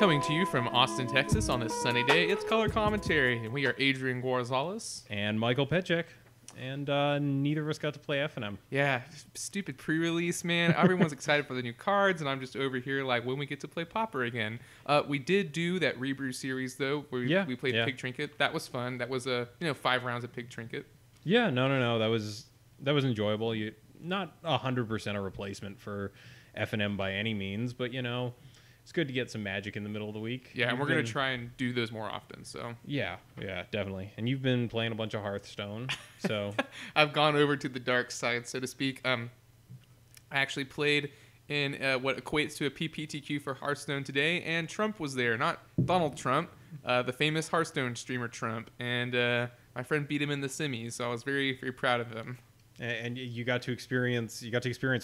Coming to you from Austin, Texas on this sunny day, it's Color Commentary, and we are Adrian Gonzalez. And Michael Petchik. And neither of us got to play F&M. Yeah, stupid pre-release, man. Everyone's excited for the new cards, and I'm just over here like, when we get to play Pauper again. We did do that Rebrew series, though, where we played Pig Trinket. That was fun. That was 5 rounds of Pig Trinket. Yeah, no. That was enjoyable. Not 100% a replacement for F&M by any means, but, it's good to get some magic in the middle of the week. Yeah, and we're going to try and do those more often. So Yeah, definitely. And you've been playing a bunch of Hearthstone, so... I've gone over to the dark side, so to speak. I actually played in what equates to a PPTQ for Hearthstone today, and Trump was there. Not Donald Trump, the famous Hearthstone streamer Trump. And my friend beat him in the semis, so I was very, very proud of him. And you got to experience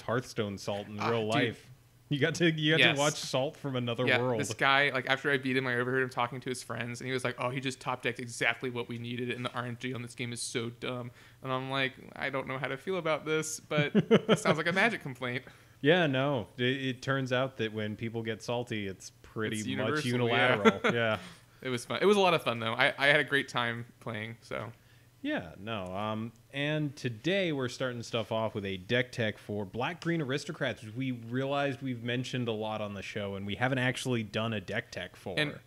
Hearthstone Salt in real life. You got to watch Salt from another world. This guy, after I beat him, I overheard him talking to his friends, and he was like, "Oh, he just top decked exactly what we needed, and the RNG on this game is so dumb." And I'm like, I don't know how to feel about this, but it sounds like a Magic complaint. Yeah, no. It turns out that when people get salty, it's pretty much unilateral. Yeah. It was fun. It was a lot of fun, though. I had a great time playing, so... Yeah, no. And today we're starting stuff off with a deck tech for Black-Green Aristocrats, which we realized we've mentioned a lot on the show, and we haven't actually done a deck tech for. And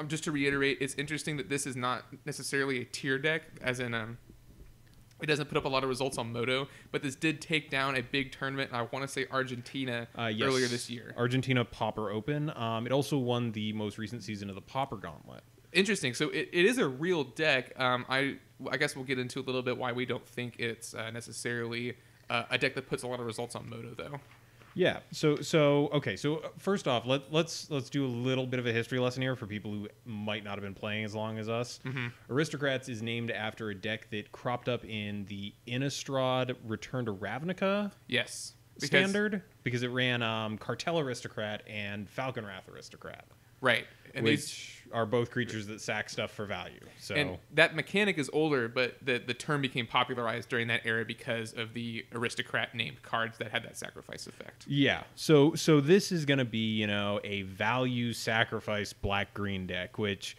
just to reiterate, it's interesting that this is not necessarily a tier deck, as in it doesn't put up a lot of results on Moto, but this did take down a big tournament, I want to say Argentina, earlier this year. Argentina Pauper Open. It also won the most recent season of the Pauper Gauntlet. Interesting. So it is a real deck. I guess we'll get into a little bit why we don't think it's necessarily a deck that puts a lot of results on Moto, though. Yeah. So okay. So first off, let's do a little bit of a history lesson here for people who might not have been playing as long as us. Mm-hmm. Aristocrats is named after a deck that cropped up in the Innistrad Return to Ravnica. Yes. Standard because it ran Cartel Aristocrat and Falconwrath Aristocrat. Right. And which are both creatures that sack stuff for value. So and that mechanic is older, but the term became popularized during that era because of the aristocrat named cards that had that sacrifice effect. Yeah. So this is going to be, a value sacrifice black-green deck, which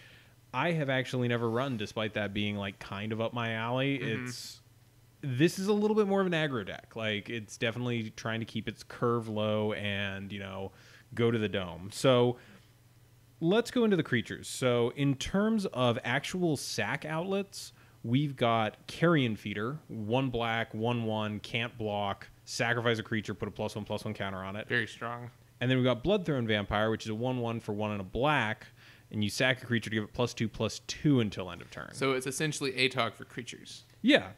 I have actually never run, despite that being kind of up my alley. Mm-hmm. This is a little bit more of an aggro deck. It's definitely trying to keep its curve low and, go to the dome. So let's go into the creatures. So in terms of actual sack outlets, we've got Carrion Feeder, 1 black, 1/1, can't block, sacrifice a creature, put a +1/+1 counter on it. Very strong. And then we've got Bloodthrone Vampire, which is a 1/1 for 1 and a black, and you sack a creature to give it +2/+2 until end of turn. So it's essentially ATOG for creatures. Yeah,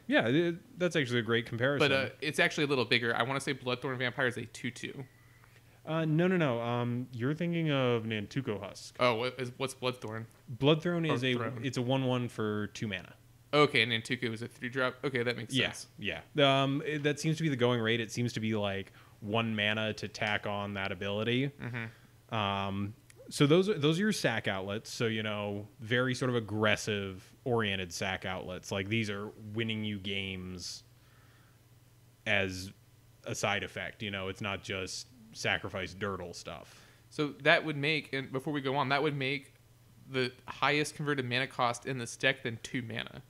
that's actually a great comparison. But it's actually a little bigger. I want to say Bloodthorn Vampire is a 2/2. No. You're thinking of Nantuko Husk. Oh, what's Bloodthorn? Bloodthrone is it's a 1/1 for 2 mana. Okay, and Nantuko is a 3-drop. Okay, that makes sense. Yeah. That seems to be the going rate. It seems to be 1 mana to tack on that ability. Mm-hmm. So those are your sack outlets. So very sort of aggressive oriented sack outlets. These are winning you games as a side effect. It's not just sacrifice dirtle stuff. So that would make, and before we go on, that would make the highest converted mana cost in this deck than 2 mana.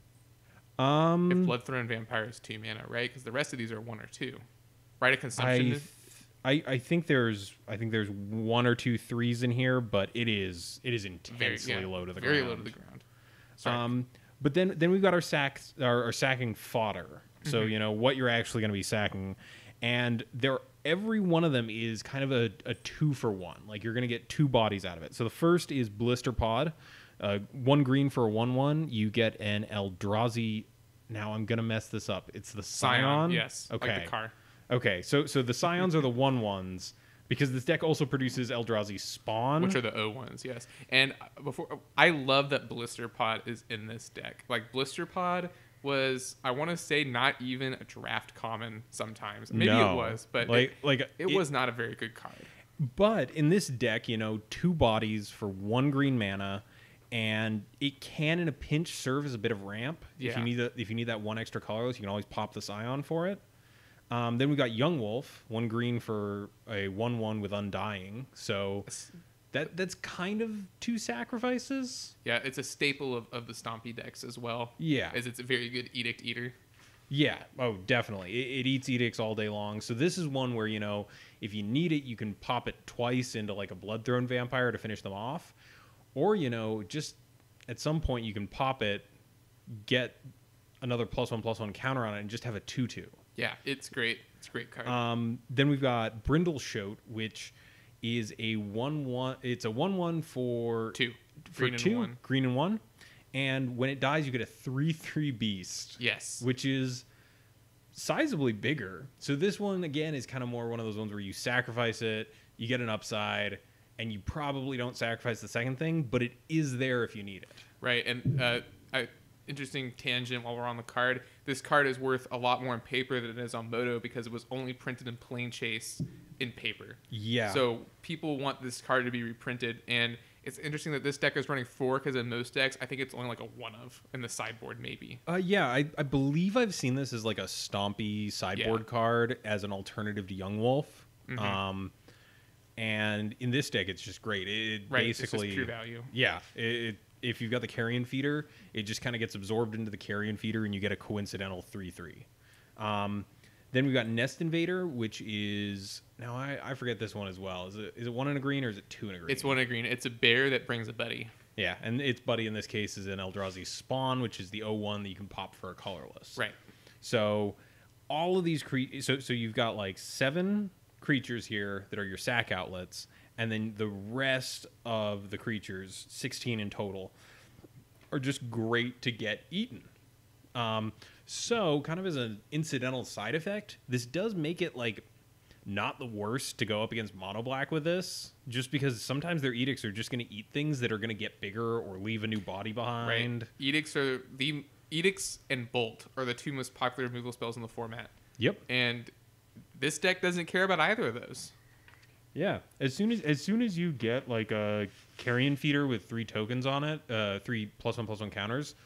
If Bloodthrone Vampire is 2 mana, right? Because the rest of these are 1 or 2, right? A consumption. I think there's 1 or 2 3s in here, but it is intensely low to the ground. Very low to the ground. Sorry. But then we've got our sacking fodder. So Mm-hmm. What you're actually going to be sacking, and every one of them is kind of a 2-for-1. You're going to get 2 bodies out of it. So the first is Blister Pod. 1 green for a 1/1. You get an Eldrazi. Now I'm going to mess this up. It's the Scion? Yes. Okay. Like the car. Okay. So the Scions are the 1/1s because this deck also produces Eldrazi Spawn. Which are the O1s, yes. And I love that Blister Pod is in this deck. Blister Pod was, I want to say, not even a draft common sometimes. Maybe it was, but it was not a very good card. But in this deck, 2 bodies for 1 green mana, and it can, in a pinch, serve as a bit of ramp. Yeah. If you need that 1 extra colorless, you can always pop the Scion for it. Then we've got Young Wolf, 1 green for a 1/1 with Undying. So That's kind of 2 sacrifices. Yeah, it's a staple of the Stompy decks as well. Yeah. As it's a very good Edict Eater. Yeah. Oh, definitely. It eats edicts all day long. So this is one where, if you need it, you can pop it twice into like a Bloodthrone Vampire to finish them off. Or, just at some point you can pop it, get another +1/+1 counter on it, and just have a 2/2. Yeah, it's great. It's a great card. Then we've got Brindleshote, which is a 1/1. It's a 1/1 for 2. For Green 2, and 1. green and 1. And when it dies, you get a 3/3 beast. Yes. Which is sizably bigger. So this one, again, is kind of more one of those ones where you sacrifice it, you get an upside, and you probably don't sacrifice the second thing, but it is there if you need it. Right, and interesting tangent while we're on the card. This card is worth a lot more in paper than it is on Moto because it was only printed in Plain Chase in paper. Yeah. So people want this card to be reprinted, and it's interesting that this deck is running 4 because in most decks, I think it's only like a 1 of in the sideboard, maybe. Yeah, I believe I've seen this as like a stompy sideboard card as an alternative to Young Wolf. Mm-hmm. And in this deck, it's just great. It Right, basically, it's just pure value. Yeah, if you've got the Carrion Feeder, it just kind of gets absorbed into the Carrion Feeder, and you get a coincidental 3/3. Then we've got Nest Invader, which is now I forget this one as well. Is it 1 in a green or is it 2 in a green? It's 1 in a green. It's a bear that brings a buddy. Yeah, and its buddy in this case is an Eldrazi Spawn, which is the 0/1 that you can pop for a colorless. Right. So all of these so you've got like 7 creatures here that are your sack outlets, and then the rest of the creatures, 16 in total, are just great to get eaten. So kind of as an incidental side effect, this does make it like not the worst to go up against mono black with this, just because sometimes their edicts are just going to eat things that are going to get bigger or leave a new body behind. Right. Edicts and Bolt are the 2 most popular removal spells in the format. Yep. And this deck doesn't care about either of those. Yeah. As soon as you get like a Carrion Feeder with 3 tokens on it, 3 +1/+1 counters,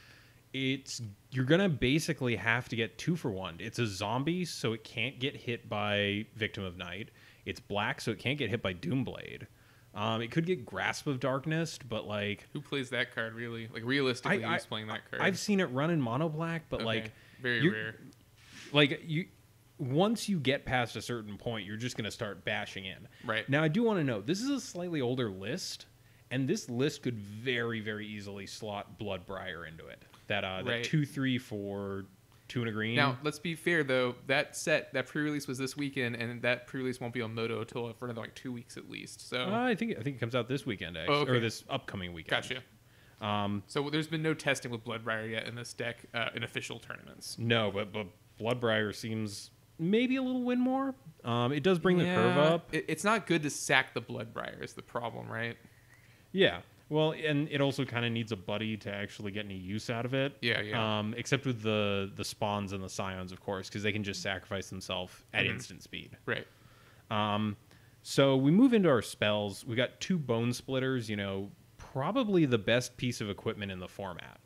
you're gonna basically have to get 2 for 1. It's a zombie, so it can't get hit by Victim of Night. It's black, so it can't get hit by Doomblade. It could get Grasp of Darkness, but like, who plays that card really? Like realistically, who's playing that card? I've seen it run in mono black, but like very rare. Like once you get past a certain point, you're just gonna start bashing in. Right. Now I do want to note this is a slightly older list, and this list could very, very easily slot Bloodbriar into it. That 2/3 for 2 in a green. Now, let's be fair, though. That pre-release was this weekend, and that pre-release won't be on Moto until for another 2 weeks at least. So I think it comes out this weekend, actually, or this upcoming weekend. Gotcha. So there's been no testing with Bloodbriar yet in this deck in official tournaments. No, but Bloodbriar seems maybe a little win more. It does bring the curve up. It's not good to sack the Bloodbriar is the problem, right? Yeah. Well, and it also kind of needs a buddy to actually get any use out of it. Yeah. Except with the spawns and the scions, of course, because they can just sacrifice themselves at instant speed. Right. So we move into our spells. We got 2 Bone Splitters. Probably the best piece of equipment in the format.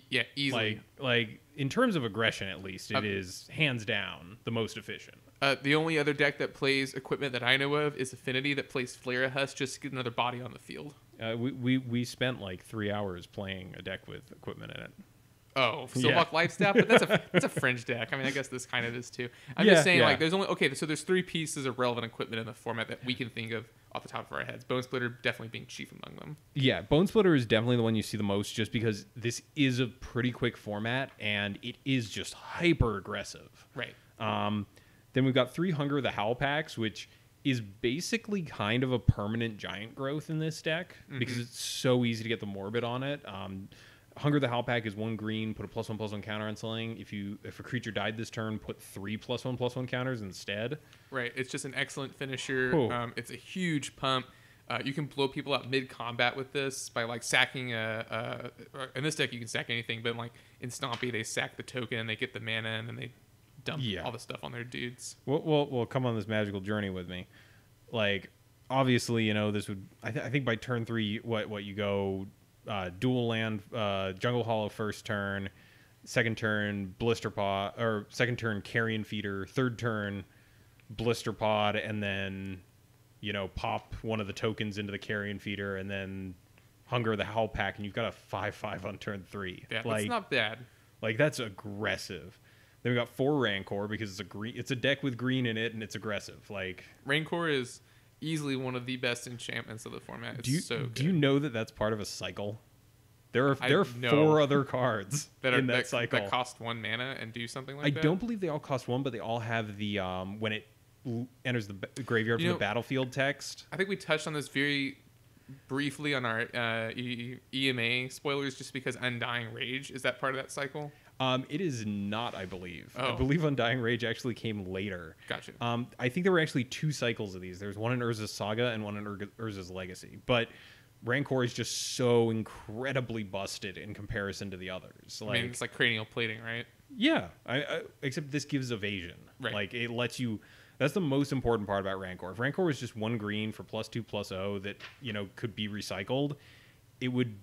Yeah, easily. Like in terms of aggression, at least, it is hands down the most efficient. The only other deck that plays equipment that I know of is Affinity, that plays Flare Husk just to get another body on the field. We spent like 3 hours playing a deck with equipment in it. Oh, Silvok Lifestaff, but that's a fringe deck. I mean, I guess this kind of is too. I'm just saying, like, there's there's 3 pieces of relevant equipment in the format that we can think of off the top of our heads. Bone Splitter definitely being chief among them. Yeah, Bone Splitter is definitely the one you see the most, just because this is a pretty quick format and it is just hyper aggressive. Right. Then we've got 3 Hunger the Howl packs, which is basically kind of a permanent giant growth in this deck because it's so easy to get the Morbid on it. Hunger the Howl pack is 1 green, put a +1/+1 counter on something. If a creature died this turn, put 3 +1/+1 counters instead. Right. It's just an excellent finisher. It's a huge pump. You can blow people out mid-combat with this by like sacking in this deck you can sack anything, but like in Stompy they sack the token, they get the mana, and then they dump all the stuff on their dudes. Well, come on this magical journey with me. Like, obviously, this would I think by turn 3, what you go. Dual land, Jungle Hollow first turn, second turn Blister Pod, or second turn Carrion Feeder, third turn Blister Pod, and then you know, pop one of the tokens into the carrion feeder and then Hunger the Howl Pack, and you've got a 5/5 on turn 3. Yeah, like, that's not bad. Like, that's aggressive. Then we got 4 Rancor because it's a deck with green in it and it's aggressive. Like, Rancor is easily one of the best enchantments of the format. It's so good. Do you know that that's part of a cycle? There are 4 other cards in that cycle that cost 1 mana and do something like that. I don't believe they all cost 1, but they all have the when it enters the graveyard from the battlefield text. I think we touched on this very briefly on our EMA spoilers, just because Undying Rage, is that part of that cycle? It is not, I believe. Oh. I believe Undying Rage actually came later. Gotcha. I think there were actually 2 cycles of these. There's one in Urza's Saga and one in Urza's Legacy. But Rancor is just so incredibly busted in comparison to the others. Like, I mean, it's like cranial plating, right? Yeah. Except this gives evasion. Right. Like, it lets you... That's the most important part about Rancor. If Rancor was just 1 green for +2/+0 that, you know, could be recycled, it would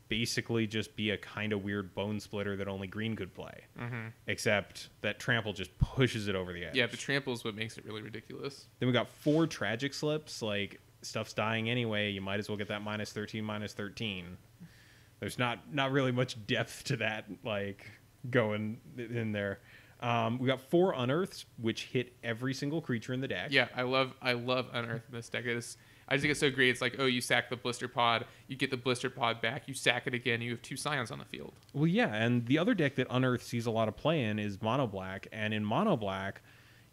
basically just be a kind of weird bone splitter that only green could play. Mm-hmm. Except that trample just pushes it over the edge. Yeah, the trample is what makes it really ridiculous. Then we got 4 tragic slips. Like, stuff's dying anyway. You might as well get that -13/-13. There's not really much depth to that, like, going in there. We got 4 Unearths, which hit every single creature in the deck. Yeah, I love Unearth in this deck. I just think it's so great. It's like, oh, you sack the Blister Pod, you get the Blister Pod back, you sack it again, you have 2 Scions on the field. Well, yeah, and the other deck that Unearth sees a lot of play in is Mono Black, and in Mono Black,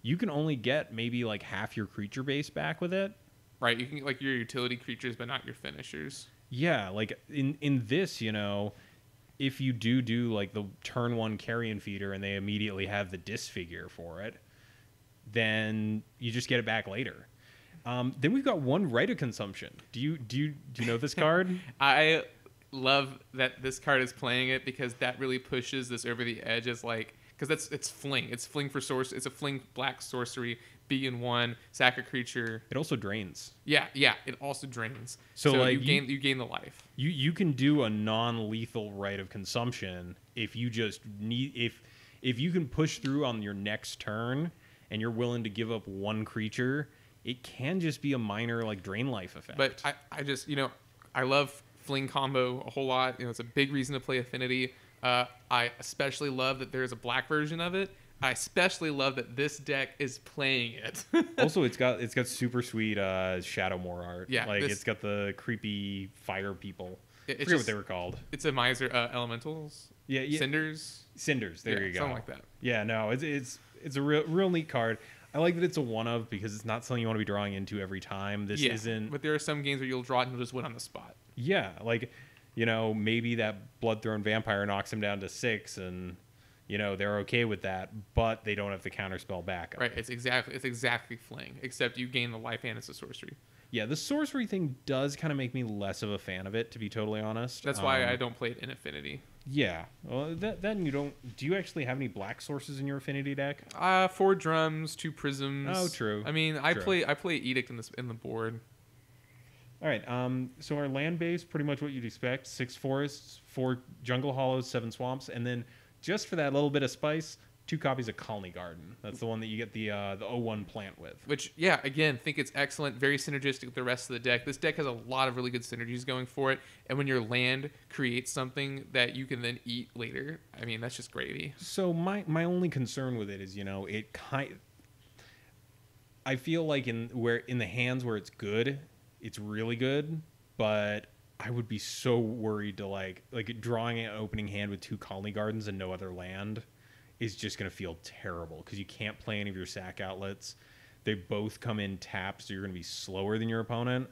you can only get maybe like half your creature base back with it. Right, you can get like your utility creatures, but not your finishers. Yeah, like in this, you know, if you do like the turn 1 Carrion Feeder and they immediately have the Disfigure for it, then you just get it back later. Then we've got 1 Rite of Consumption. Do you know this card? I love that this card is playing it, because that really pushes this over the edge as like, because it's fling. It's fling for source. It's a fling black sorcery. Be in 1, sack a creature. It also drains. Yeah. It also drains. So like you gain the life. You can do a non-lethal Rite of Consumption if you just need if you can push through on your next turn and you're willing to give up 1 creature. It can just be a minor like drain life effect. But I just, you know, I love fling combo a whole lot. You know, it's a big reason to play Affinity. I especially love that there's a black version of it. I especially love that this deck is playing it. Also, it's got super sweet Shadowmoor art. Yeah, like it's got the creepy fire people. I forget what they were called. It's a miser elementals. Yeah. Cinders. There you go. Something like that. Yeah, no, it's a real neat card. I like that it's a one-of because it's not something you want to be drawing into every time. This isn't... But there are some games where you'll draw it and you'll just win on the spot. Yeah, like, you know, maybe that Bloodthrone Vampire knocks him down to 6 and, you know, they're okay with that, but they don't have the counterspell backup. Right, it's exactly fling, except you gain the life and it's a sorcery. Yeah, the sorcery thing does kind of make me less of a fan of it, to be totally honest. That's why I don't play it in Affinity. Yeah. Well, then you don't... Do you actually have any black sources in your Affinity deck? 4 drums, 2 prisms. Oh, true. I mean, I play Edict in the board. All right. So our land base, pretty much what you'd expect: 6 forests, 4 jungle hollows, 7 swamps, and then just for that little bit of spice, 2 copies of Colony Garden. That's the one that you get the 0/1 plant with. Which, yeah, again, think it's excellent, very synergistic with the rest of the deck. This deck has a lot of really good synergies going for it, and when your land creates something that you can then eat later, I mean, that's just gravy. So my only concern with it is, you know, I feel like in the hands where it's good, it's really good, but I would be so worried to like drawing an opening hand with 2 Colony Gardens and no other land is just going to feel terrible because you can't play any of your sack outlets. They both come in tapped, so you're going to be slower than your opponent.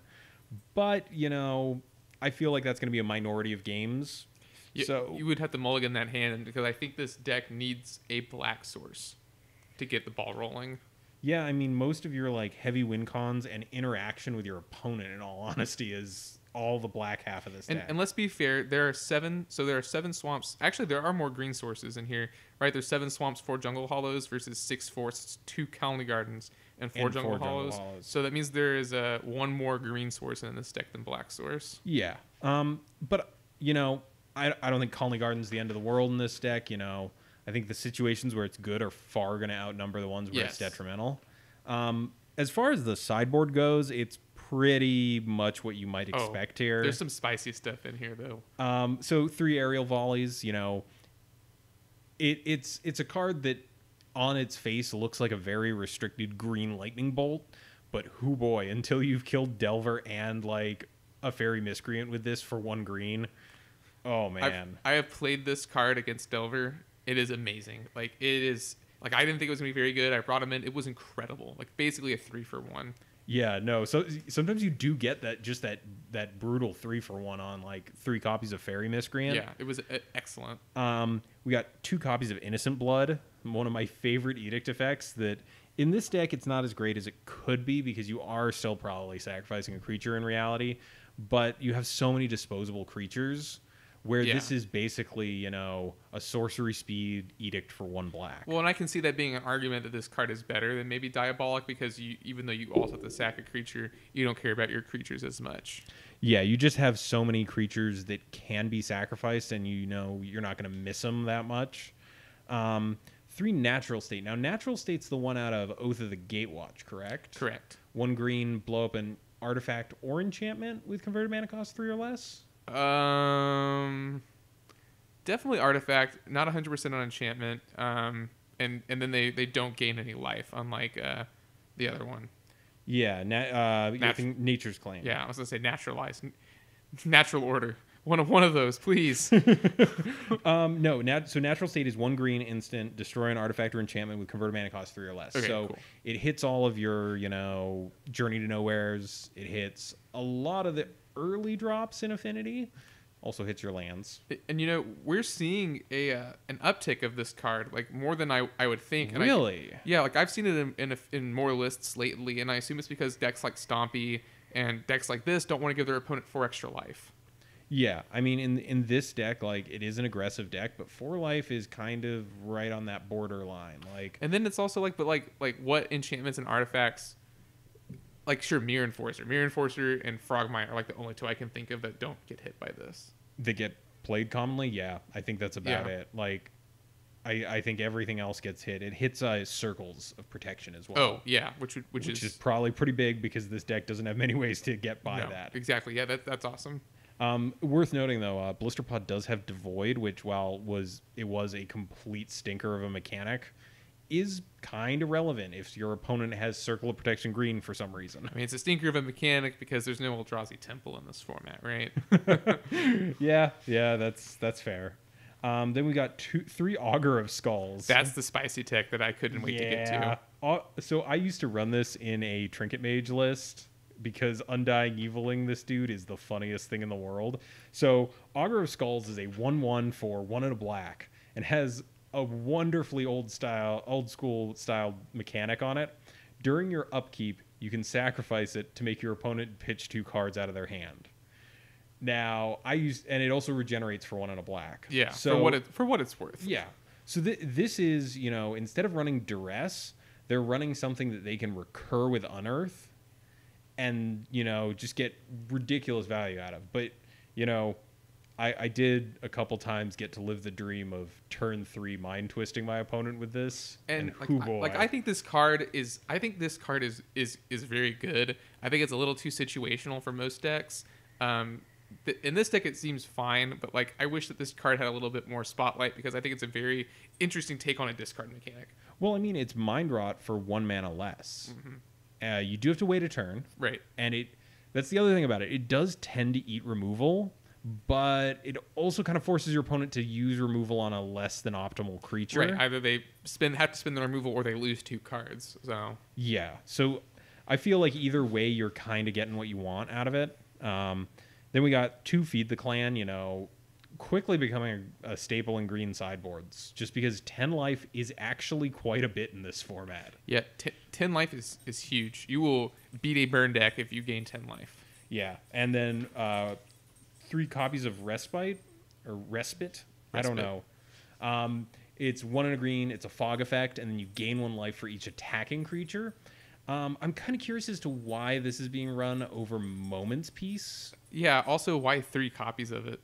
But, you know, I feel like that's going to be a minority of games. So you would have to mulligan that hand because I think this deck needs a black source to get the ball rolling. Yeah, I mean, most of your like heavy win cons and interaction with your opponent, in all honesty, is all the black half of this deck. And let's be fair, there are 7 swamps. Actually, there are more green sources in here, right? There's 7 swamps, 4 jungle hollows versus 6 forests, 2 Colony Gardens, and 4 jungle hollows. So that means there is 1 more green source in this deck than black source. Yeah. But, you know, I don't think Colony Garden's the end of the world in this deck. You know, I think the situations where it's good are far going to outnumber the ones where it's detrimental. As far as the sideboard goes, it's pretty much what you might expect here. There's some spicy stuff in here, though. So 3 aerial volleys, it's a card that on its face looks like a very restricted green lightning bolt, but hoo boy, until you've killed Delver and like a fairy miscreant with this for 1 green, oh man. I have played this card against Delver. It is amazing. Like it is like I didn't think it was gonna be very good. I brought him in. It was incredible. Like basically a 3-for-1. Yeah, no. So sometimes you do get that brutal 3-for-1 on like 3 copies of Fairy Miscreant. Yeah, it was excellent. We got 2 copies of Innocent Blood, one of my favorite Edict effects. That in this deck it's not as great as it could be because you are still probably sacrificing a creature in reality, but you have so many disposable creatures. Where this is basically, a sorcery speed edict for 1 black. Well, and I can see that being an argument that this card is better than maybe Diabolic because even though you also have to sack a creature, you don't care about your creatures as much. Yeah, you just have so many creatures that can be sacrificed, and you're not going to miss them that much. 3 Natural State. Now, Natural State's the one out of Oath of the Gatewatch, correct? Correct. 1 green, blow up an artifact or enchantment with converted mana cost 3 or less? Definitely artifact, not 100% on enchantment. And then they don't gain any life, unlike the other one. Yeah, Nature's Claim. Yeah, I was gonna say naturalize, natural order. One of those, please. No, so Natural State is 1 green instant, destroy an artifact or enchantment with converted mana cost 3 or less. Okay, so cool. It hits all of your, Journey to Nowheres. It hits a lot of the early drops in Affinity. Also hits your lands. And we're seeing an uptick of this card, like more than I would think. And Really? Yeah, like I've seen it in more lists lately, and I assume it's because decks like Stompy and decks like this don't want to give their opponent 4 extra life. Yeah, I mean, in this deck, like, it is an aggressive deck, but 4 life is kind of right on that borderline. Like, and then it's also like what enchantments and artifacts, like, sure, Mirror Enforcer and Frogmite are like the only 2 I can think of that don't get hit by this. They get played commonly? Yeah, I think that's about it. Like, I think everything else gets hit. It hits circles of protection as well. Oh, yeah, which is probably pretty big because this deck doesn't have many ways to get by that. Exactly, yeah, that's awesome. Worth noting, though, Blisterpod does have Devoid, which, while it was a complete stinker of a mechanic, is kind of relevant if your opponent has Circle of Protection green for some reason. I mean, it's a stinker of a mechanic because there's no Eldrazi Temple in this format, right? yeah, that's fair. Then we got 3 Augur of Skulls. That's the spicy tech that I couldn't wait to get to. So I used to run this in a Trinket Mage list because Undying Eviling this dude is the funniest thing in the world. So Augur of Skulls is a 1/1 for 1 and a black and has a wonderfully old school style mechanic on it. During your upkeep, you can sacrifice it to make your opponent pitch 2 cards out of their hand. Now, and it also regenerates for 1 and a black. Yeah, so, for what it's worth. Yeah. So this is, instead of running Duress, they're running something that they can recur with Unearth and, just get ridiculous value out of. But, I did a couple times get to live the dream of turn 3 mind twisting my opponent with this. And I think this card is very good. I think it's a little too situational for most decks. In this deck it seems fine, but like I wish that this card had a little bit more spotlight because I think it's a very interesting take on a discard mechanic. Well, I mean, it's Mind Rot for 1 mana less. Mm-hmm. You do have to wait a turn. Right. And that's the other thing about it. It does tend to eat removal, but it also kind of forces your opponent to use removal on a less than optimal creature. Right. Either they have to spend the removal or they lose 2 cards. So yeah. So I feel like either way, you're kind of getting what you want out of it. Then we got 2 Feed the Clan, quickly becoming a staple in green sideboards, just because 10 life is actually quite a bit in this format. Yeah, 10 life is huge. You will beat a burn deck if you gain 10 life. Yeah, and then 3 copies of Respite. I don't know. It's 1 and a green. It's a fog effect, and then you gain 1 life for each attacking creature. I'm kind of curious as to why this is being run over Moment's Peace. Yeah, also why 3 copies of it?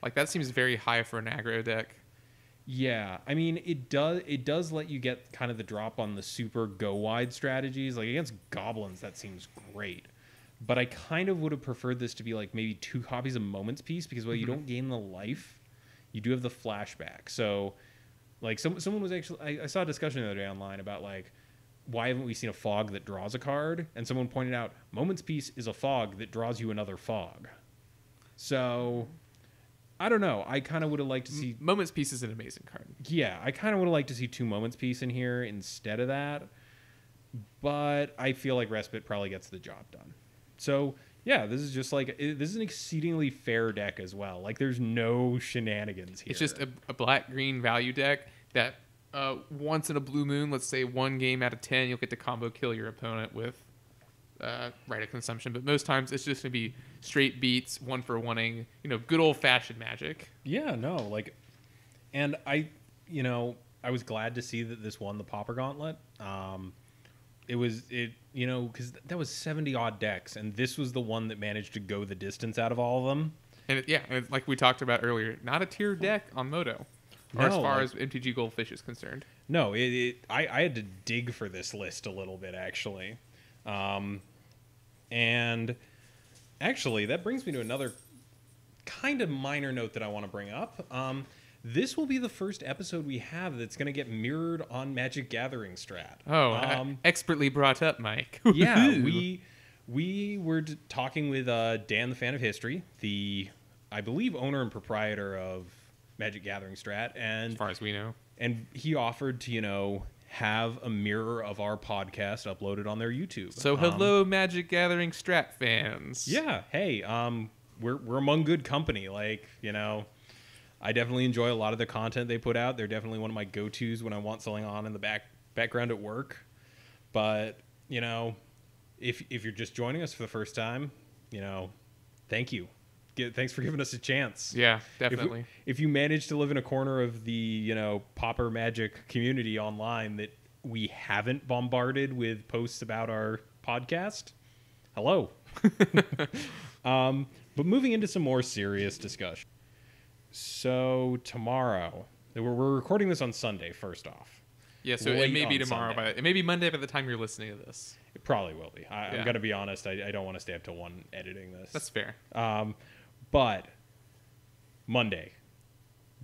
Like that seems very high for an aggro deck. Yeah, I mean it does let you get kind of the drop on the super go wide strategies. Like against goblins, that seems great. But I kind of would have preferred this to be like maybe 2 copies of Moment's Peace, because while you don't gain the life, you do have the flashback. So like someone was actually, I saw a discussion the other day online about like, why haven't we seen a fog that draws a card? And someone pointed out Moment's Peace is a fog that draws you another fog. So I don't know. I kind of would have liked to see... Moment's Peace is an amazing card. Yeah, I kind of would have liked to see 2 Moment's Peace in here instead of that. But I feel like Respite probably gets the job done. So, yeah, this is just like... This is an exceedingly fair deck as well. Like, there's no shenanigans here. It's just a black-green value deck that once in a blue moon, let's say 1 game out of 10, you'll get to combo kill your opponent with Rite of Consumption. But most times, it's just going to be straight beats, 1-for-1ing, good old-fashioned Magic. Yeah, no, like... And I was glad to see that this won the Pauper Gauntlet. Because that was 70-odd decks, and this was the one that managed to go the distance out of all of them. And like we talked about earlier, not a tier deck on Moto, or as far as MTG Goldfish is concerned. No, I had to dig for this list a little bit, actually. And actually, that brings me to another kind of minor note that I want to bring up. This will be the first episode we have that's going to get mirrored on Magic Gathering Strat. Oh, expertly brought up, Mike. Yeah, we were talking with Dan, the Fan of History, the, I believe, owner and proprietor of Magic Gathering Strat. And as far as we know. And he offered to, have a mirror of our podcast uploaded on their YouTube. So hello, Magic Gathering Strat fans. Yeah, hey, we're among good company. Like, I definitely enjoy a lot of the content they put out. They're definitely one of my go-tos when I want something on in the background at work. But, if you're just joining us for the first time, thank you. Thanks for giving us a chance. Yeah, definitely. If you manage to live in a corner of the, Pauper Magic community online that we haven't bombarded with posts about our podcast, hello. But moving into some more serious discussion. So tomorrow, we're recording this on Sunday, first off. Yeah, so it may be tomorrow, but it may be Monday by the time you're listening to this. It probably will be. I'm going to be honest. I don't want to stay up till 1 editing this. That's fair. But Monday,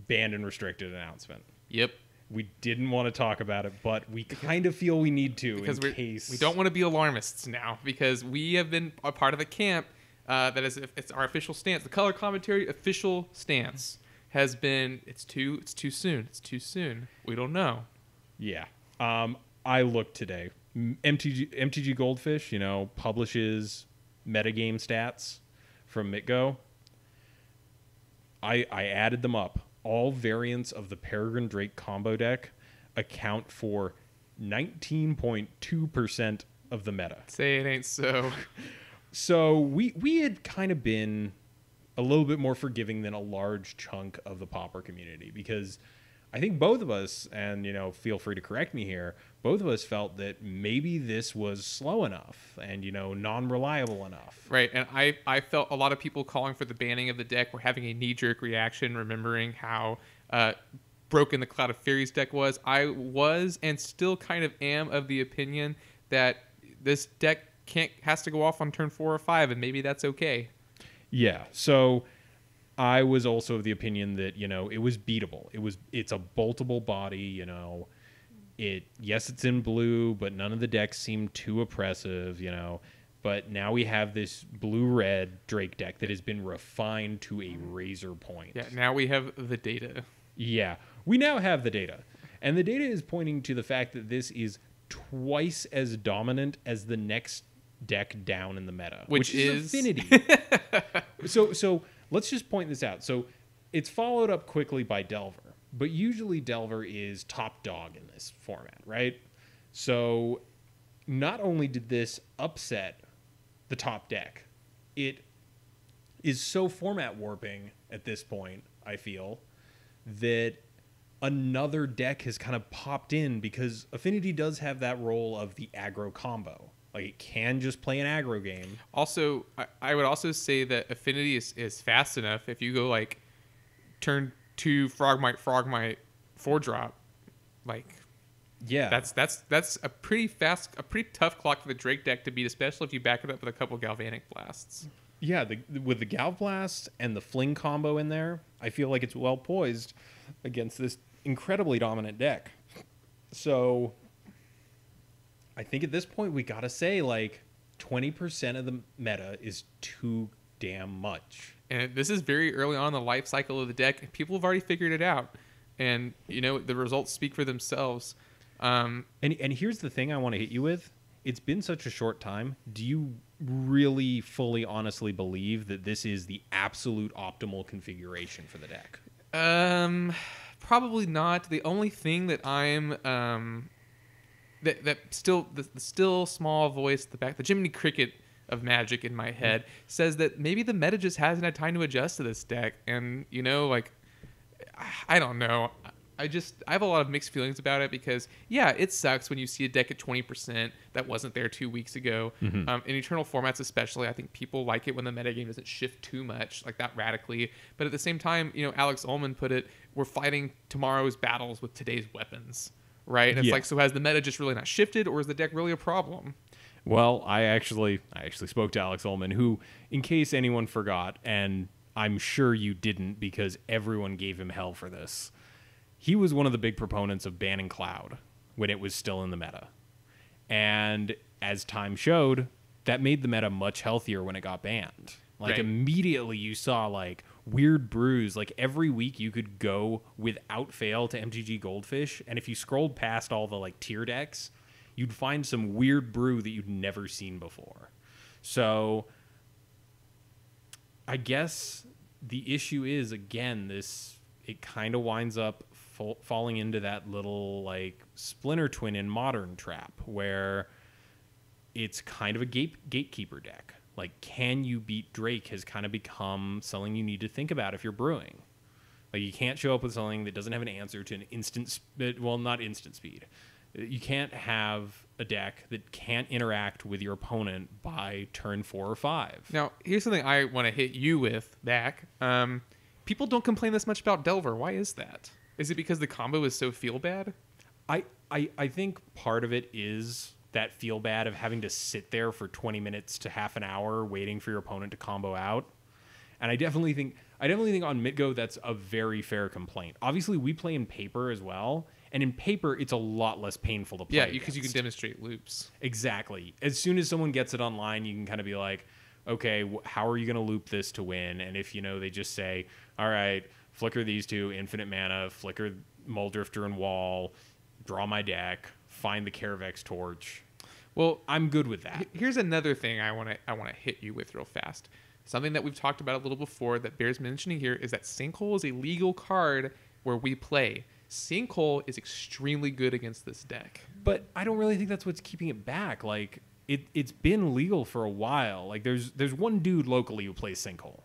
banned and restricted announcement. Yep. We didn't want to talk about it, but we kind of feel we need to because we don't want to be alarmists now, because we have been a part of a camp that is, it's our official stance. The Color Commentary official stance has been it's too soon. It's too soon. We don't know. Yeah. I looked today. MTG Goldfish, publishes metagame stats from MTGO. I added them up. All variants of the Peregrine Drake combo deck account for 19.2% of the meta. Say it ain't so. So we had kind of been a little bit more forgiving than a large chunk of the Pauper community, because I think both of us, and feel free to correct me here, both of us felt that maybe this was slow enough and non-reliable enough. Right, and I felt a lot of people calling for the banning of the deck were having a knee-jerk reaction, remembering how broken the Cloud of Fairies deck was. I was and still kind of am of the opinion that this deck has to go off on turn 4 or 5, and maybe that's okay. Yeah, so I was also of the opinion that, it was beatable. It's a boltable body, Yes, it's in blue, but none of the decks seem too oppressive, But now we have this blue-red Drake deck that has been refined to a razor point. Yeah, now we have the data. Yeah, we now have the data. And the data is pointing to the fact that this is twice as dominant as the next deck down in the meta, which is Affinity. So let's just point this out. So it's followed up quickly by Delver, but usually Delver is top dog in this format, right? So not only did this upset the top deck, it is so format warping at this point, I feel, that another deck has kind of popped in, because Affinity does have that role of the aggro combo. Like, it can just play an aggro game. Also, I would also say that Affinity is fast enough. If you go, like, turn 2, Frogmite, 4-drop, like, Yeah. That's a pretty tough clock for the Drake deck to beat, especially if you back it up with a couple Galvanic Blasts. Yeah, with the Gal Blast and the Fling combo in there, I feel like it's well poised against this incredibly dominant deck. So I think at this point we gotta say, like, 20% of the meta is too damn much. And this is very early on in the life cycle of the deck, and people have already figured it out. And, you know, the results speak for themselves. And here's the thing I want to hit you with. It's been such a short time. Do you really fully honestly believe that this is the absolute optimal configuration for the deck? Probably not. The only thing that I'm that still the still small voice at the back, the Jiminy Cricket of Magic in my head says that maybe the meta just hasn't had time to adjust to this deck. And, you know, like, I don't know. I have a lot of mixed feelings about it because, yeah, it sucks when you see a deck at 20% that wasn't there 2 weeks ago. In Eternal formats especially, I think people like it when the metagame doesn't shift too much, like that radically. But at the same time, you know, Alex Ullman put it, we're fighting tomorrow's battles with today's weapons, right? And it's like, so has the meta just really not shifted, or is the deck really a problem? Well, I actually spoke to Alex Ullman, who, in case anyone forgot, and I'm sure you didn't because everyone gave him hell for this, he was one of the big proponents of banning Cloud when it was still in the meta. And as time showed, that made the meta much healthier when it got banned. Like, right. Immediately you saw, like, weird brews. Like, every week you could go without fail to MTG Goldfish, and if you scrolled past all the, like, tier decks, you'd find some weird brew that you'd never seen before. So I guess the issue is, again, it kind of winds up falling into that little, like, Splinter Twin in Modern trap, where it's kind of a gatekeeper deck. Like, can you beat Drake has kind of become something you need to think about if you're brewing. Like, you can't show up with something that doesn't have an answer to an not instant speed. You can't have a deck that can't interact with your opponent by turn 4 or 5. Now, here's something I want to hit you with back. People don't complain this much about Delver. Why is that? Is it because the combo is so feel bad? I think part of it is that feel bad of having to sit there for 20 minutes to half an hour waiting for your opponent to combo out. And I definitely think on MTGO that's a very fair complaint. Obviously, we play in paper as well. And in paper, it's a lot less painful to play. Yeah, because you can demonstrate loops. Exactly. As soon as someone gets it online, you can kind of be like, okay, how are you going to loop this to win? And if, you know, they just say, all right, flicker these two, infinite mana, flicker Muldrifter and Wall, draw my deck, find the Caravex Torch. Well, I'm good with that. Here's another thing I want to hit you with real fast. Something that we've talked about a little before that bears mentioning here is that Sinkhole is a legal card where we play. Sinkhole is extremely good against this deck. But I don't really think that's what's keeping it back. Like, it's been legal for a while. Like, there's one dude locally who plays Sinkhole.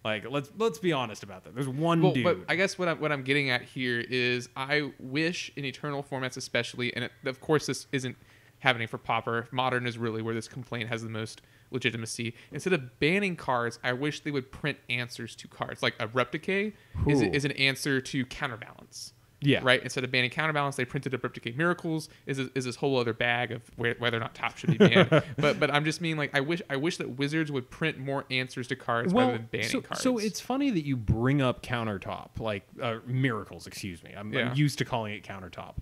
Like, let's be honest about that. There's one dude. But I guess what I'm getting at here is I wish in Eternal formats especially, and of course this isn't happening for Pauper. Modern is really where this complaint has the most legitimacy. Instead of banning cards, I wish they would print answers to cards. Like a Replicate is an answer to Counterbalance. Yeah. Right. Instead of banning Counterbalance, they printed up Replicate Miracles. Is this whole other bag of whether or not Top should be banned. but I'm just mean, like, I wish that Wizards would print more answers to cards rather than banning cards. So it's funny that you bring up Countertop, like Miracles. Excuse me. I'm used to calling it Countertop.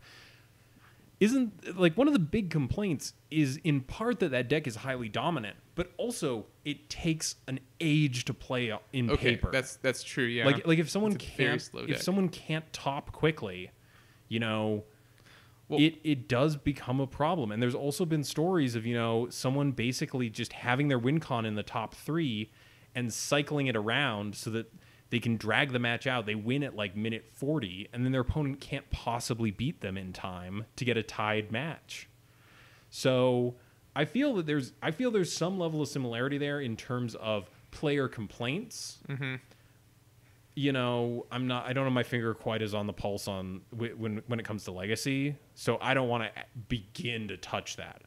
Isn't, like, one of the big complaints is in part that deck is highly dominant, but also it takes an age to play in paper. That's true. Yeah. Like if someone can't top quickly, you know, it does become a problem. And there's also been stories of, you know, someone basically just having their win con in the top 3 and cycling it around so that they can drag the match out. They win at like minute 40, and then their opponent can't possibly beat them in time to get a tied match. So I feel there's some level of similarity there in terms of player complaints. Mm-hmm. You know, I don't have my finger quite as on the pulse on when it comes to Legacy, so I don't want to begin to touch that.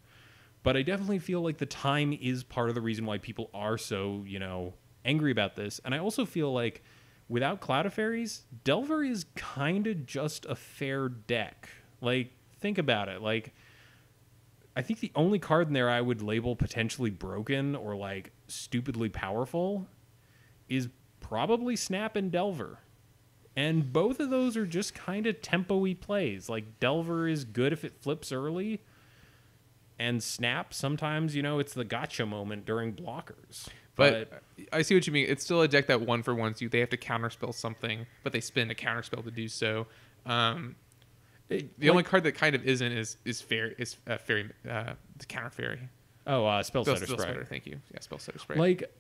But I definitely feel like the time is part of the reason why people are so, you know, angry about this. And I also feel like without Cloud of Fairies, Delver is kind of just a fair deck. Like, think about it. Like, I think the only card in there I would label potentially broken or like stupidly powerful is probably Snap and Delver. And both of those are just kind of tempo-y plays. Like, Delver is good if it flips early. And Snap, sometimes, it's the gotcha moment during blockers. But I see what you mean. It's still a deck that 1-for-1s you. They have to counterspell something, but they spend a counterspell to do so. The only card that kind of isn't is fairy, the counter fairy. Oh, Spell Setter Spray. Thank you. Yeah, Spell Setter Spray. Like,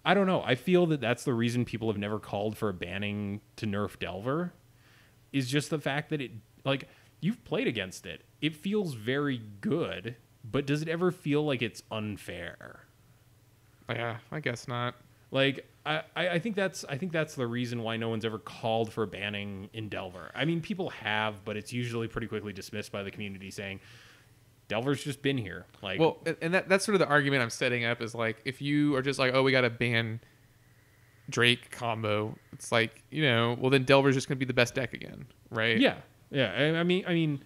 I don't know. I feel that that's the reason people have never called for a banning to nerf Delver, is just the fact that it, like, you've played against it. It feels very good, but does it ever feel like it's unfair? Yeah, I guess not. Like, I think that's the reason why no one's ever called for banning in Delver. I mean, people have, but it's usually pretty quickly dismissed by the community saying Delver's just been here. Like, well, and that's sort of the argument I'm setting up is like, if you are just like, oh, we got to ban Drake combo, it's like, well, then Delver's just going to be the best deck again, right? Yeah. I mean,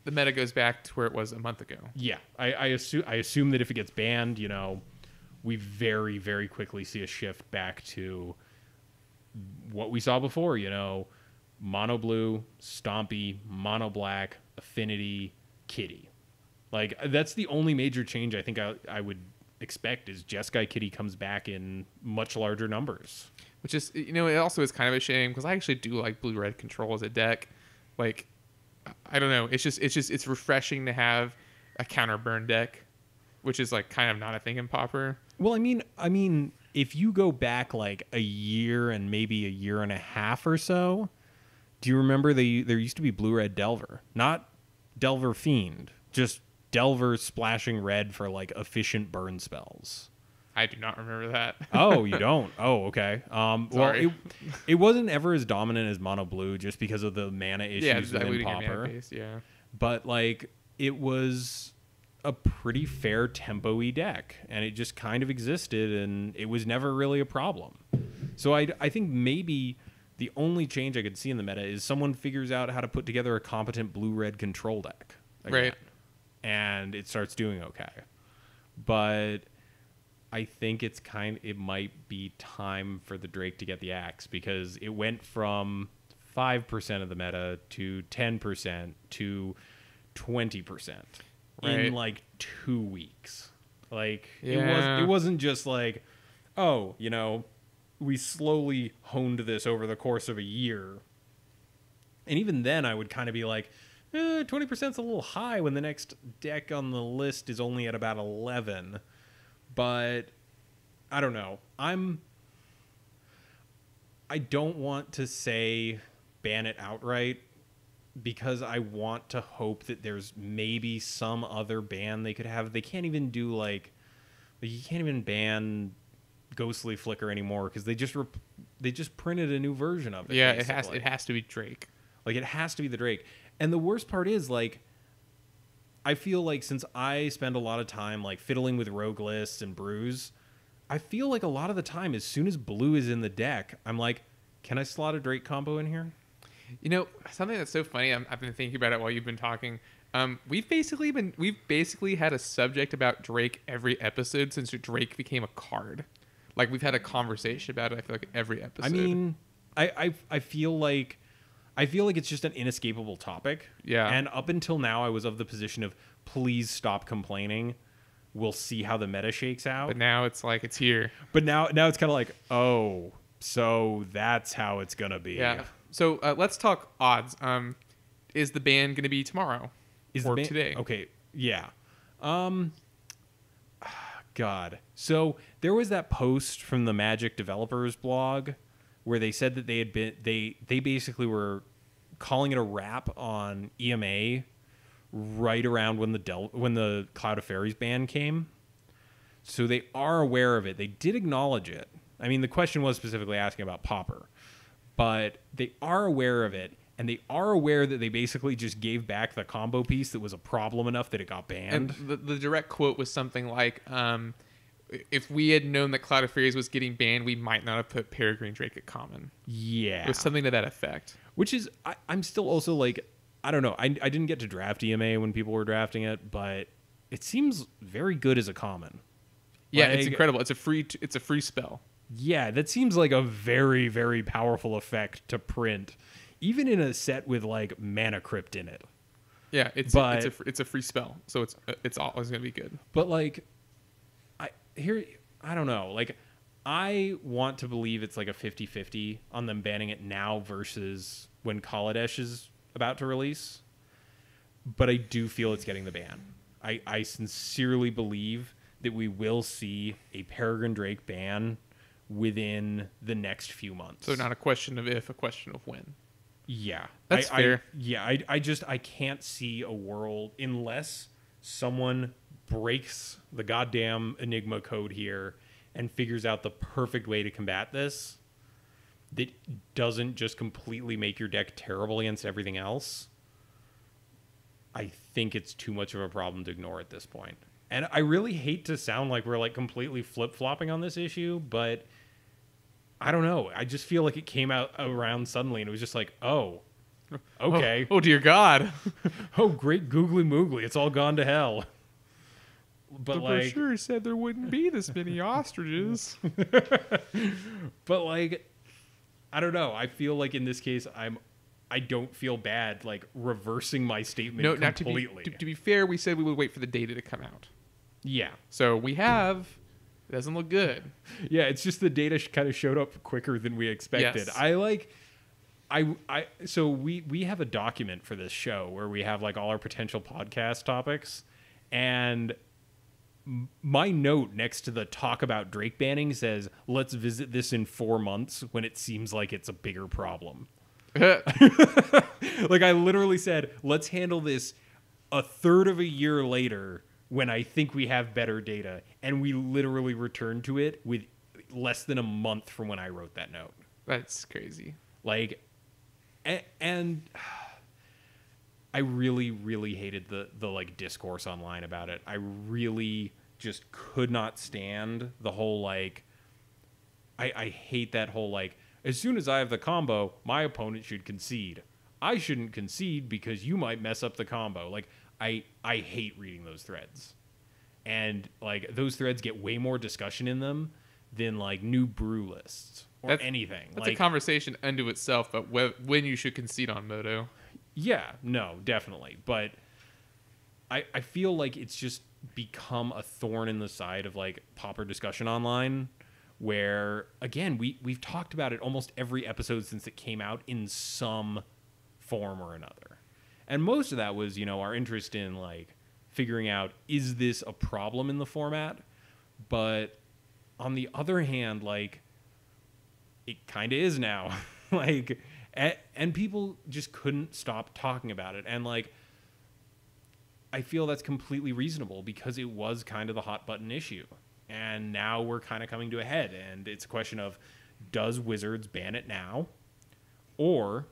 the meta goes back to where it was a month ago. Yeah, I assume that if it gets banned, we very, very quickly see a shift back to what we saw before, mono blue, Stompy, mono black, Affinity, Kitty. Like, that's the only major change I think I would expect is Jeskai Kitty comes back in much larger numbers. Which is, it also is kind of a shame because I actually do like blue-red control as a deck. Like, I don't know. It's refreshing to have a counter burn deck, which is like kind of not a thing in Pauper. Well, I mean, if you go back like a year and maybe a year and a half or so, do you remember there used to be blue-red Delver, not Delver Fiend, just Delver splashing red for like efficient burn spells. I do not remember that. Oh, you don't? Oh, okay. Sorry. Well, it wasn't ever as dominant as mono blue just because of the mana issues within Pauper. Yeah. But like, it was a pretty fair tempo-y deck, and it just kind of existed, and it was never really a problem. So I think maybe the only change I could see in the meta is someone figures out how to put together a competent blue-red control deck again, right? And it starts doing okay. But I think it might be time for the Drake to get the axe, because it went from 5% of the meta to 10% to 20%. Right. In like 2 weeks. Like, it wasn't just like, oh, we slowly honed this over the course of a year. And even then I would kind of be like, 20% is a little high when the next deck on the list is only at about 11. But I don't know. I don't want to say ban it outright, because I want to hope that there's maybe some other ban they could have. They can't even do like you can't even ban Ghostly Flicker anymore because they just printed a new version of it. Yeah, basically. it has to be Drake. Like, it has to be the Drake. And the worst part is, like, I feel like since I spend a lot of time like fiddling with rogue lists and brews, I feel like a lot of the time as soon as blue is in the deck, I'm like, can I slot a Drake combo in here? Something that's so funny, I've been thinking about it while you've been talking. We've basically had a subject about Drake every episode since Drake became a card. Like, we've had a conversation about it, I feel like, every episode. I mean, I feel like it's just an inescapable topic. Yeah. And up until now, I was of the position of, please stop complaining. We'll see how the meta shakes out. But now it's like, it's here. But now it's kind of like, oh, so that's how it's going to be. Yeah. So let's talk odds. Is the ban going to be tomorrow or today? Okay. Yeah. God. So there was that post from the Magic developers blog where they said that they basically were calling it a wrap on EMA right around when the Cloud of Fairies ban came. So they are aware of it. They did acknowledge it. I mean, the question was specifically asking about Pauper, but they are aware of it, and they are aware that they basically just gave back the combo piece that was a problem enough that it got banned. And the direct quote was something like, if we had known that Cloud of Fairies was getting banned, we might not have put Peregrine Drake at common. Yeah. It was something to that effect. Which is, I'm still also like, I don't know. I didn't get to draft EMA when people were drafting it, but it seems very good as a common. Yeah, it's incredible. It's a free spell. Yeah, that seems like a very, very powerful effect to print, even in a set with like Mana Crypt in it. Yeah, it's a free spell, so it's always gonna be good. But like, I don't know. Like, I want to believe it's like a 50-50 on them banning it now versus when Kaladesh is about to release. But I do feel it's getting the ban. I sincerely believe that we will see a Peregrine Drake ban within the next few months. So not a question of if, a question of when. Yeah. That's fair. I can't see a world unless someone breaks the goddamn Enigma code here and figures out the perfect way to combat this that doesn't just completely make your deck terrible against everything else. I think it's too much of a problem to ignore at this point. And I really hate to sound like we're like completely flip-flopping on this issue, but I don't know. I just feel like it came out around suddenly and it was just like, oh, okay. Oh dear God. Oh, great googly moogly. It's all gone to hell. But the like, brochure said there wouldn't be this many ostriches. But like, I don't know. I feel like in this case, I don't feel bad like reversing my statement completely. To be fair, we said we would wait for the data to come out. Yeah. So we have. It doesn't look good. Yeah, it's just the data kind of showed up quicker than we expected. Yes. So we have a document for this show where we have like all our potential podcast topics, and my note next to the talk about Drake banning says, let's visit this in 4 months when it seems like it's a bigger problem. Like I literally said, let's handle this a third of a year later when I think we have better data. And we literally returned to it with less than a month from when I wrote that note. That's crazy. Like, and I really, really hated the like discourse online about it. I really just could not stand the whole like, I hate that whole like, as soon as I have the combo, my opponent should concede. I shouldn't concede because you might mess up the combo. Like, I hate reading those threads. And like those threads get way more discussion in them than like new brew lists or anything. That's like, a conversation unto itself, but when you should concede on Moto. Yeah, no, definitely. But I feel like it's just become a thorn in the side of like pauper discussion online, where again we've talked about it almost every episode since it came out in some form or another. And most of that was, you know, our interest in like figuring out, is this a problem in the format? But on the other hand, like it kind of is now. Like, and people just couldn't stop talking about it. And like, I feel that's completely reasonable because it was kind of the hot button issue. And now we're kind of coming to a head. And it's a question of, does Wizards ban it now? Or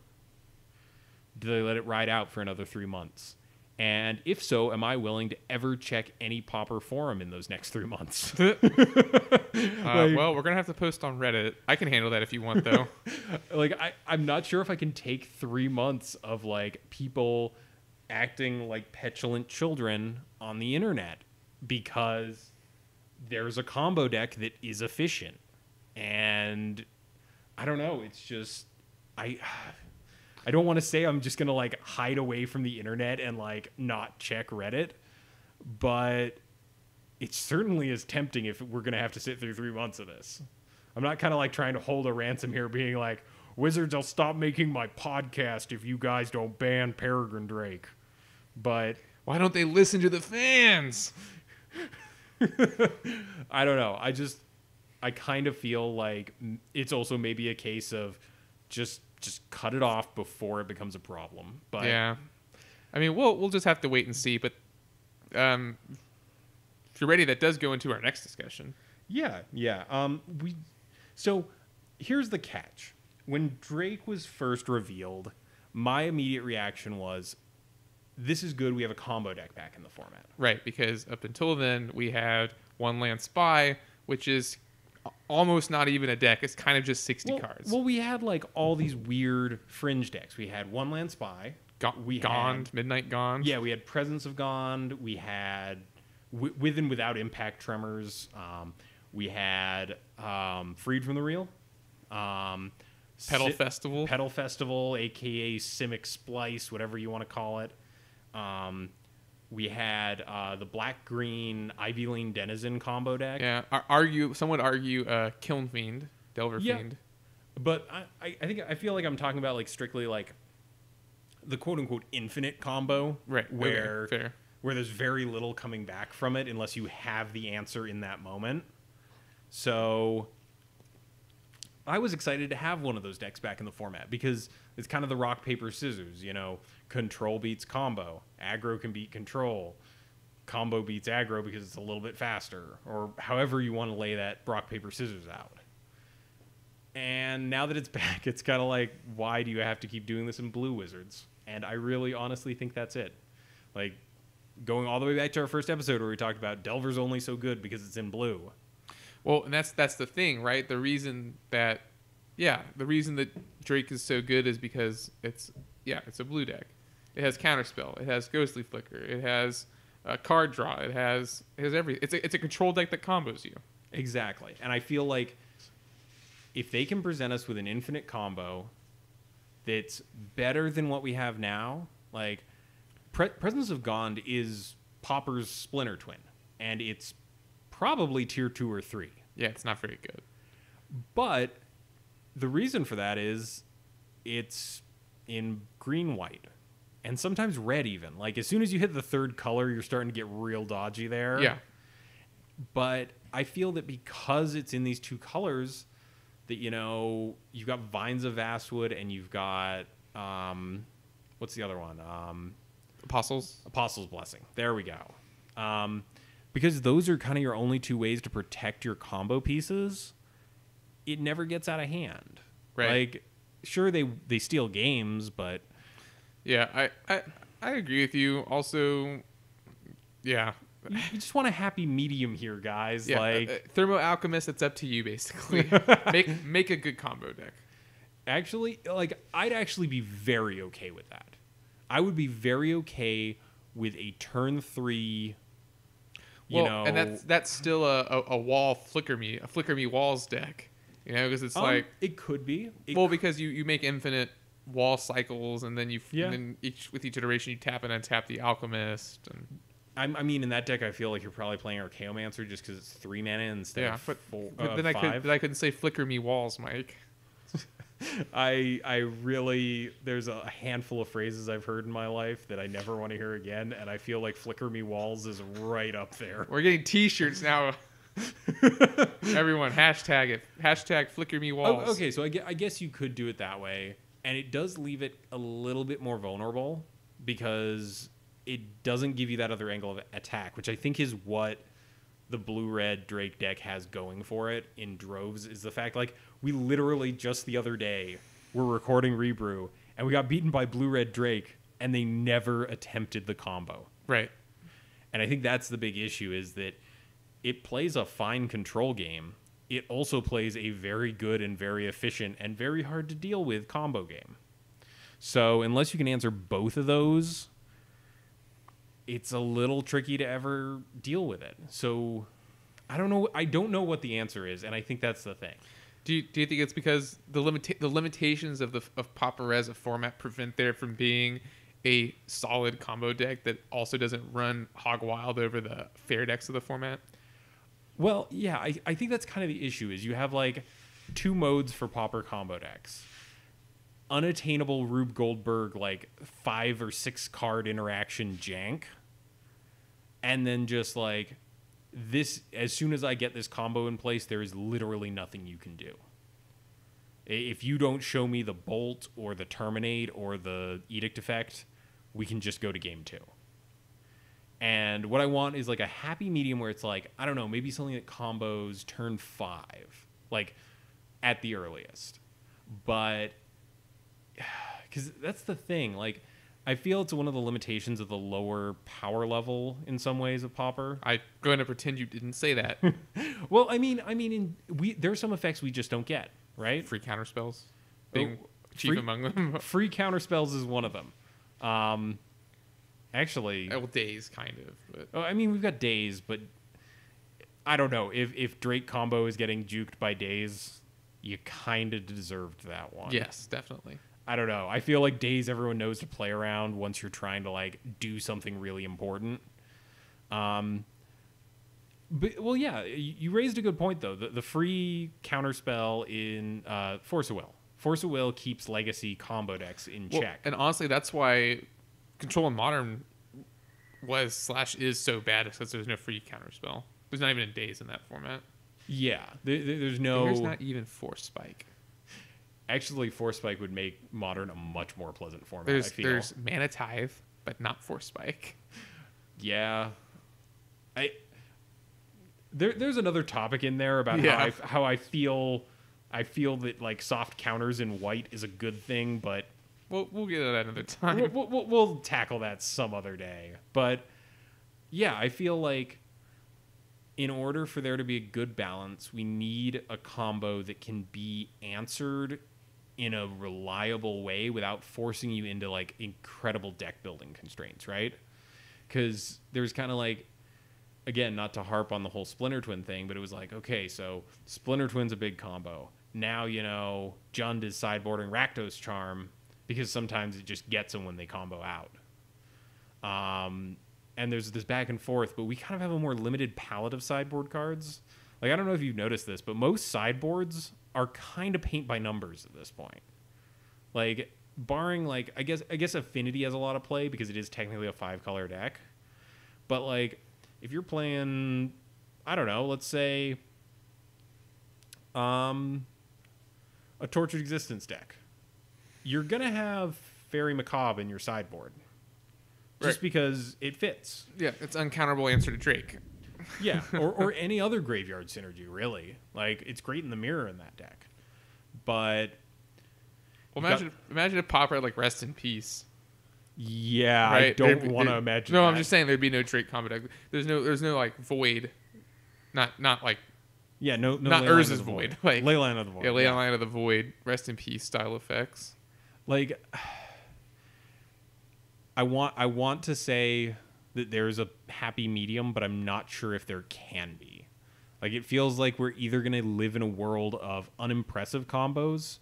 do they let it ride out for another 3 months? And if so, am I willing to ever check any pauper forum in those next 3 months? Well, we're going to have to post on Reddit. I can handle that if you want, though. Like, I'm not sure if I can take 3 months of, like, people acting like petulant children on the internet because there's a combo deck that is efficient. And I don't know. It's just... I don't want to say I'm just going to like hide away from the internet and like not check Reddit, but it certainly is tempting if we're going to have to sit through 3 months of this. I'm not kind of like trying to hold a ransom here being like, Wizards, I'll stop making my podcast if you guys don't ban Peregrine Drake. But why don't they listen to the fans? I don't know. I kind of feel like it's also maybe a case of just cut it off before it becomes a problem. But yeah, I mean, we'll just have to wait and see. But if you're ready, that does go into our next discussion. Yeah. So here's the catch. When Drake was first revealed, my immediate reaction was, this is good. We have a combo deck back in the format. Right, because up until then, we had One Land Spy, which is almost not even a deck. It's kind of just 60 cards. Well, we had like all these weird fringe decks. We had One Land Spy, Gond, Midnight Gond. Yeah, we had Presence of Gond. We had with and without impact tremors. We had Freed from the Real. Pedal Festival. Pedal Festival, a.k.a. Simic Splice, whatever you want to call it. We had the black-green Ivy Lane Denizen combo deck. Yeah, some would argue Kiln Fiend, Delver Fiend. But I feel like I'm talking about like strictly like the quote-unquote infinite combo. Right, where, okay, fair. Where there's very little coming back from it unless you have the answer in that moment. So I was excited to have one of those decks back in the format because it's kind of the rock, paper, scissors, you know, control beats combo, aggro can beat control, combo beats aggro because it's a little bit faster, or however you want to lay that rock, paper, scissors out. And now that it's back, it's kind of like, why do you have to keep doing this in Blue Wizards? And I really honestly think that's it. Like, going all the way back to our first episode where we talked about Delver's only so good because it's in blue. Well, and that's the thing, right? The reason that Drake is so good is because it's a blue deck. It has Counterspell. It has Ghostly Flicker. It has card draw. It has everything. It's a control deck that combos you. Exactly. And I feel like if they can present us with an infinite combo that's better than what we have now, like Presence of Gond is Pauper's Splinter Twin, and it's probably tier 2 or 3. Yeah, it's not very good. But the reason for that is it's in green-white, and sometimes red even. Like, as soon as you hit the third color, you're starting to get real dodgy there. Yeah. But I feel that because it's in these two colors, that, you know, you've got Vines of Vastwood and you've got, what's the other one? Apostles Blessing. There we go. Because those are kind of your only two ways to protect your combo pieces, it never gets out of hand. Right. Like, sure, they steal games, but... Yeah, I agree with you. Also, yeah. You just want a happy medium here, guys. Yeah, like Thermo Alchemist, it's up to you, basically. make a good combo deck. Actually, like, I'd actually be very okay with that. I would be very okay with a turn 3... and that's still a wall flicker me walls deck, you know, because it's like it could be because you make infinite wall cycles, and then with each iteration you tap and untap the Alchemist. And I mean, in that deck, I feel like you're probably playing Archaeomancer just because it's 3 mana instead of 4. But then 5. I couldn't say flicker me walls, Mike. I really, there's a handful of phrases I've heard in my life that I never want to hear again, and I feel like Flicker Me Walls is right up there. We're getting t-shirts now. Everyone, hashtag it. Hashtag Flicker Me Walls. Oh, okay, so I guess you could do it that way, and it does leave it a little bit more vulnerable because it doesn't give you that other angle of attack, which I think is what the blue-red Drake deck has going for it in droves, is the fact, like, we literally just the other day were recording Rebrew, and we got beaten by blue-red Drake, and they never attempted the combo. Right. And I think that's the big issue, is that it plays a fine control game. It also plays a very good and very efficient and very hard to deal with combo game. So unless you can answer both of those, it's a little tricky to ever deal with it. So I don't know what the answer is, and I think that's the thing. Do you think it's because the limitations of Pauper as a format prevent there from being a solid combo deck that also doesn't run hog wild over the fair decks of the format? Well, yeah, I think that's kind of the issue, is you have like 2 modes for Pauper combo decks. Unattainable Rube Goldberg, like 5 or 6 card interaction jank. And then just like this, as soon as I get this combo in place, there is literally nothing you can do. If you don't show me the Bolt or the Terminate or the Edict effect, we can just go to game 2. And what I want is like a happy medium where it's like, I don't know, maybe something that combos turn 5, like at the earliest. But because that's the thing, like, I feel it's one of the limitations of the lower power level in some ways of Pauper. I'm going to pretend you didn't say that. Well, I mean, there are some effects we just don't get, right? Free counterspells being chief among them. Free counterspells is one of them. Actually, well, days kind of. But. I mean, we've got days, but I don't know if Drake combo is getting juked by days, you kind of deserved that one. Yes, definitely. I don't know. I feel like days everyone knows to play around once you're trying to like do something really important. But well, yeah, you raised a good point though. The free counterspell in Force of Will. Force of Will keeps legacy combo decks in check. And honestly, that's why Control in Modern is so bad, because there's no free counterspell. There's not even a days in that format. Yeah, there's no. There's not even Force Spike. Actually, Force Spike would make Modern a much more pleasant format. I feel. There's Mana Tithe, but not Force Spike. Yeah, There's another topic in there about how I feel. I feel that like soft counters in white is a good thing, but we'll get to that another time. We'll tackle that some other day. But yeah, I feel like in order for there to be a good balance, we need a combo that can be answered in a reliable way without forcing you into like incredible deck building constraints, right? Because there's kind of like, again, not to harp on the whole Splinter Twin thing, but it was like, okay, so Splinter Twin's a big combo. Now, Jund is sideboarding Rakdos Charm because sometimes it just gets them when they combo out. And there's this back and forth, but we kind of have a more limited palette of sideboard cards. Like, I don't know if you've noticed this, but most sideboards are kind of paint by numbers at this point. Like, barring, like, I guess Affinity has a lot of play because it is technically a 5-color deck. But, like, if you're playing, I don't know, let's say a Tortured Existence deck, you're going to have Fairy Macabre in your sideboard. Just because it fits. Yeah, it's uncounterable answer to Drake. Yeah, or any other graveyard synergy, really. Like, it's great in the mirror in that deck. But... Well, imagine if Pauper had, like, Rest in Peace. Yeah, right? I don't want to imagine No, that. I'm just saying there'd be no Drake combo deck. There's no like, Void. Not like... Yeah, no not Urza's Void. Like, Leyline of the Void. Yeah, Leyline of the Void. Rest in Peace style effects. Like... I want to say that there's a happy medium, but I'm not sure if there can be. Like, it feels like we're either going to live in a world of unimpressive combos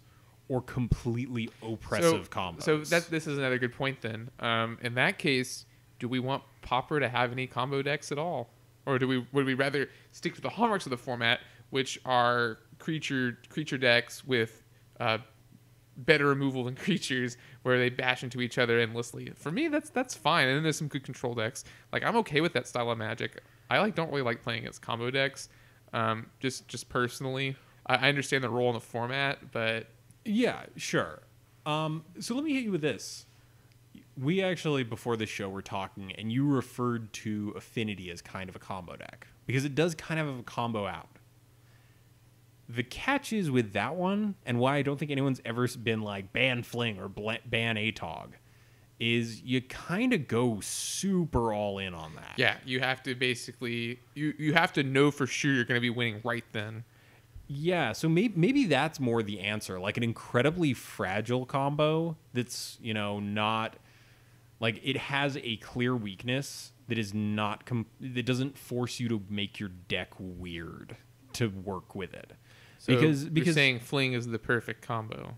or completely oppressive combos. So this is another good point then. In that case, do we want Pauper to have any combo decks at all? Or would we rather stick to the hallmarks of the format, which are creature decks with better removal than creatures, where they bash into each other endlessly? For me, that's fine. And then there's some good control decks. Like, I'm okay with that style of Magic. I don't really like playing as combo decks. Just personally, I understand the role in the format, but yeah, sure. So let me hit you with this. We actually, before this show, were talking, and you referred to Affinity as kind of a combo deck because it does kind of have a combo out. The catch is with that one, and why I don't think anyone's ever been like ban Fling or ban Atog, is you kind of go super all in on that. Yeah, you have to basically you have to know for sure you're going to be winning right then. Yeah, so maybe that's more the answer, like an incredibly fragile combo that's not like it has a clear weakness that is not that doesn't force you to make your deck weird to work with it. So because you're saying Fling is the perfect combo.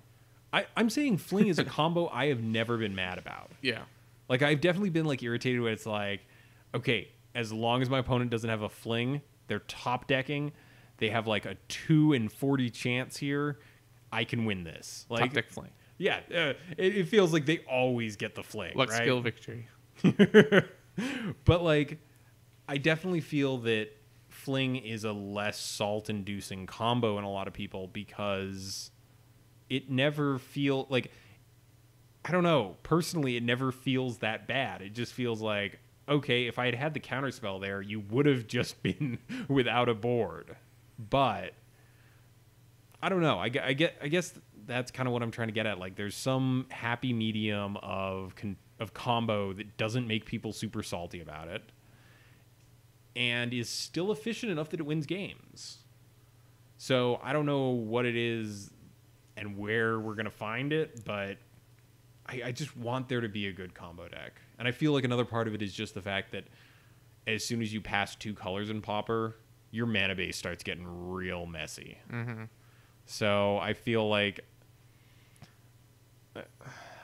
I'm saying Fling is a combo I have never been mad about. Yeah. Like, I've definitely been like irritated when it's like, okay, as long as my opponent doesn't have a Fling, they're top decking, they have like a 2 in 40 chance here, I can win this. Like, top deck Fling. Yeah, it feels like they always get the Fling. Luck, right? skill, victory. But like, I definitely feel that Fling is a less salt-inducing combo in a lot of people because it never feel like, I don't know, personally it never feels that bad. It just feels like, okay, if I had had the counterspell there, you would have just been without a board. But I don't know. I guess that's kind of what I'm trying to get at. Like, there's some happy medium of combo that doesn't make people super salty about it, and is still efficient enough that it wins games. So I don't know what it is and where we're going to find it, but I just want there to be a good combo deck. And I feel like another part of it is just the fact that as soon as you pass 2 colors in Pauper, your mana base starts getting real messy. Mm-hmm. So I feel like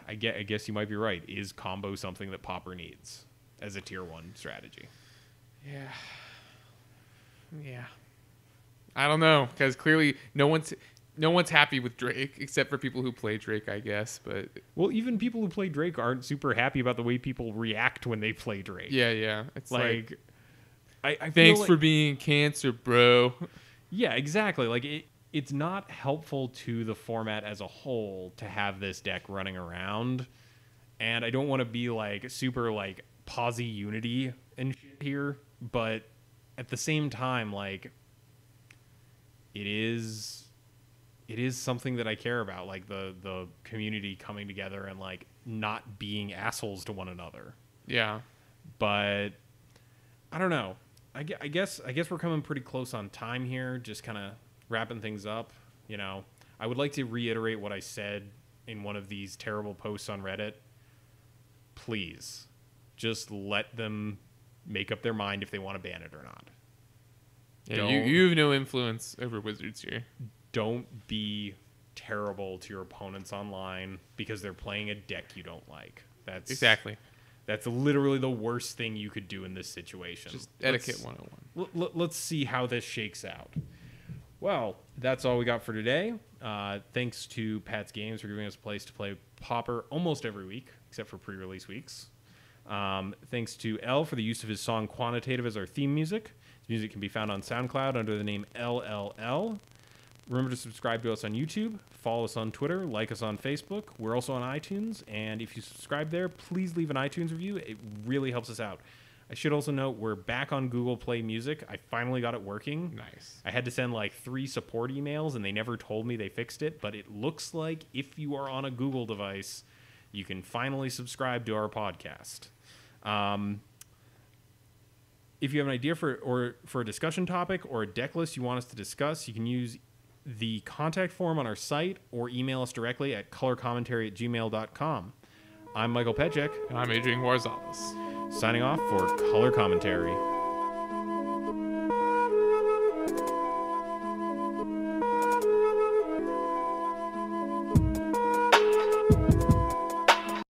I guess you might be right. Is combo something that Pauper needs as a tier 1 strategy? Yeah. I don't know, because clearly no one's happy with Drake except for people who play Drake, I guess. But well, even people who play Drake aren't super happy about the way people react when they play Drake. Yeah. It's like I thanks feel for being cancer, bro. Yeah, exactly. Like it's not helpful to the format as a whole to have this deck running around. And I don't want to be like super like posy unity and shit here, but at the same time, like it is something that I care about, like the community coming together and like not being assholes to one another. Yeah. But I don't know. I guess we're coming pretty close on time here, just kind of wrapping things up. You know, I would like to reiterate what I said in one of these terrible posts on Reddit. Please, just let them make up their mind if they want to ban it or not. Yeah, you have no influence over Wizards here. Don't be terrible to your opponents online because they're playing a deck you don't like. That's literally the worst thing you could do in this situation. Just etiquette 101. Let's see how this shakes out. Well, that's all we got for today. Thanks to Pat's Games for giving us a place to play Pauper almost every week, except for pre-release weeks. Thanks to L for the use of his song Quantitative as our theme music. His music can be found on SoundCloud under the name LLL. Remember to subscribe to us on YouTube, follow us on Twitter, like us on Facebook. We're also on iTunes, and if you subscribe there, please leave an iTunes review. It really helps us out. I should also note we're back on Google Play Music. I finally got it working. Nice. I had to send like 3 support emails, and they never told me they fixed it, but it looks like if you are on a Google device, you can finally subscribe to our podcast. If you have an idea for a discussion topic or a deck list you want us to discuss, you can use the contact form on our site or email us directly at colorcommentary@gmail.com. I'm Michael Petchek. And I'm Adrian Warzales. Signing off for Color Commentary.